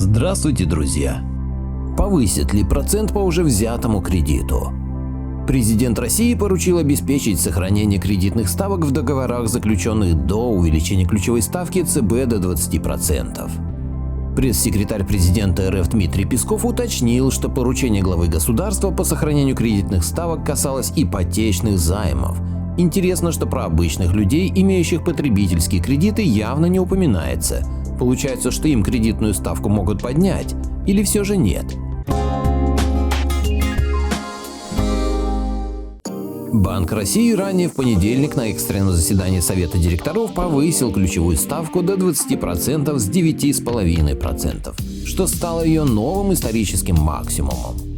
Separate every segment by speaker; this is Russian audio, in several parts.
Speaker 1: Здравствуйте, друзья! Повысит ли процент по уже взятому кредиту? Президент России поручил обеспечить сохранение кредитных ставок в договорах, заключенных до увеличения ключевой ставки ЦБ до 20%. Пресс-секретарь президента РФ Дмитрий Песков уточнил, что поручение главы государства по сохранению кредитных ставок касалось ипотечных займов. Интересно, что про обычных людей, имеющих потребительские кредиты, явно не упоминается. Получается, что им кредитную ставку могут поднять, или все же нет? Банк России ранее в понедельник на экстренном заседании Совета директоров повысил ключевую ставку до 20% с 9,5%, что стало ее новым историческим максимумом.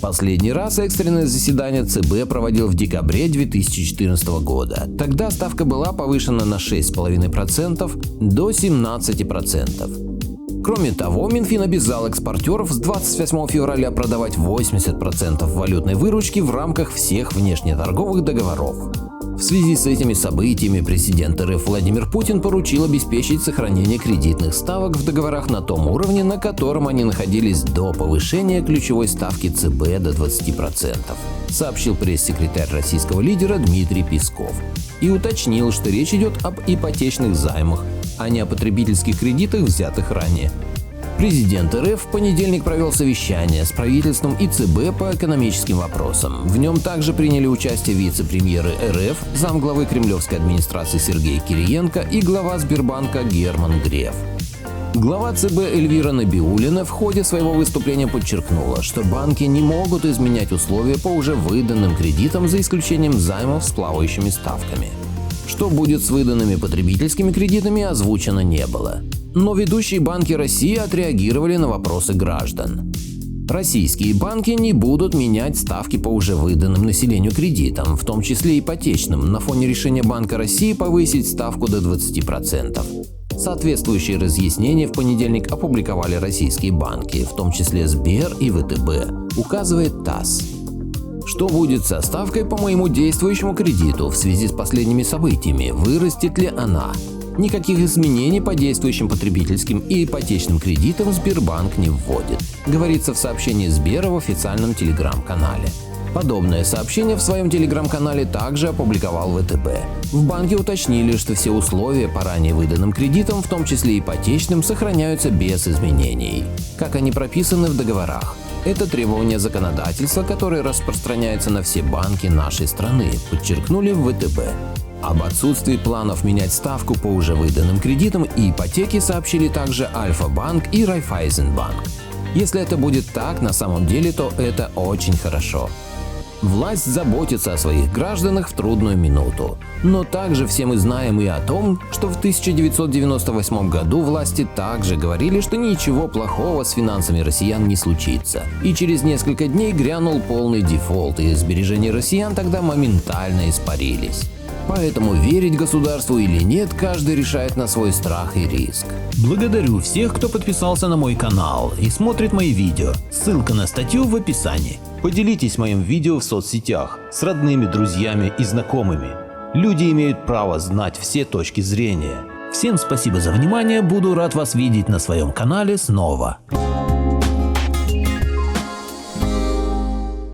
Speaker 1: Последний раз экстренное заседание ЦБ проводил в декабре 2014 года. Тогда ставка была повышена на 6,5% до 17%. Кроме того, Минфин обязал экспортеров с 28 февраля продавать 80% валютной выручки в рамках всех внешнеторговых договоров. В связи с этими событиями президент РФ Владимир Путин поручил обеспечить сохранение кредитных ставок в договорах на том уровне, на котором они находились до повышения ключевой ставки ЦБ до 20%, сообщил пресс-секретарь российского лидера Дмитрий Песков и уточнил, что речь идет об ипотечных займах, а не о потребительских кредитах, взятых ранее. Президент РФ в понедельник провел совещание с правительством и ЦБ по экономическим вопросам. В нем также приняли участие вице-премьеры РФ, замглавы кремлевской администрации Сергей Кириенко и глава Сбербанка Герман Греф. Глава ЦБ Эльвира Набиуллина в ходе своего выступления подчеркнула, что банки не могут изменять условия по уже выданным кредитам за исключением займов с плавающими ставками. Что будет с выданными потребительскими кредитами, озвучено не было. Но ведущие банки России отреагировали на вопросы граждан. Российские банки не будут менять ставки по уже выданным населению кредитам, в том числе ипотечным, на фоне решения Банка России повысить ставку до 20%. Соответствующие разъяснения в понедельник опубликовали российские банки, в том числе Сбер и ВТБ, указывает ТАСС. Что будет со ставкой по моему действующему кредиту в связи с последними событиями? Вырастет ли она? Никаких изменений по действующим потребительским и ипотечным кредитам Сбербанк не вводит, говорится в сообщении Сбера в официальном телеграм-канале. Подобное сообщение в своем телеграм-канале также опубликовал ВТБ. В банке уточнили, что все условия по ранее выданным кредитам, в том числе ипотечным, сохраняются без изменений, как они прописаны в договорах. Это требование законодательства, которое распространяется на все банки нашей страны, подчеркнули в ВТБ. Об отсутствии планов менять ставку по уже выданным кредитам и ипотеке сообщили также Альфа-банк и Райффайзенбанк. Если это будет так на самом деле, то это очень хорошо. Власть заботится о своих гражданах в трудную минуту. Но также все мы знаем и о том, что в 1998 году власти также говорили, что ничего плохого с финансами россиян не случится. И через несколько дней грянул полный дефолт, и сбережения россиян тогда моментально испарились. Поэтому верить государству или нет, каждый решает на свой страх и риск.
Speaker 2: Благодарю всех, кто подписался на мой канал и смотрит мои видео. Ссылка на статью в описании. Поделитесь моим видео в соцсетях с родными, друзьями и знакомыми. Люди имеют право знать все точки зрения. Всем спасибо за внимание, буду рад вас видеть на своем канале снова.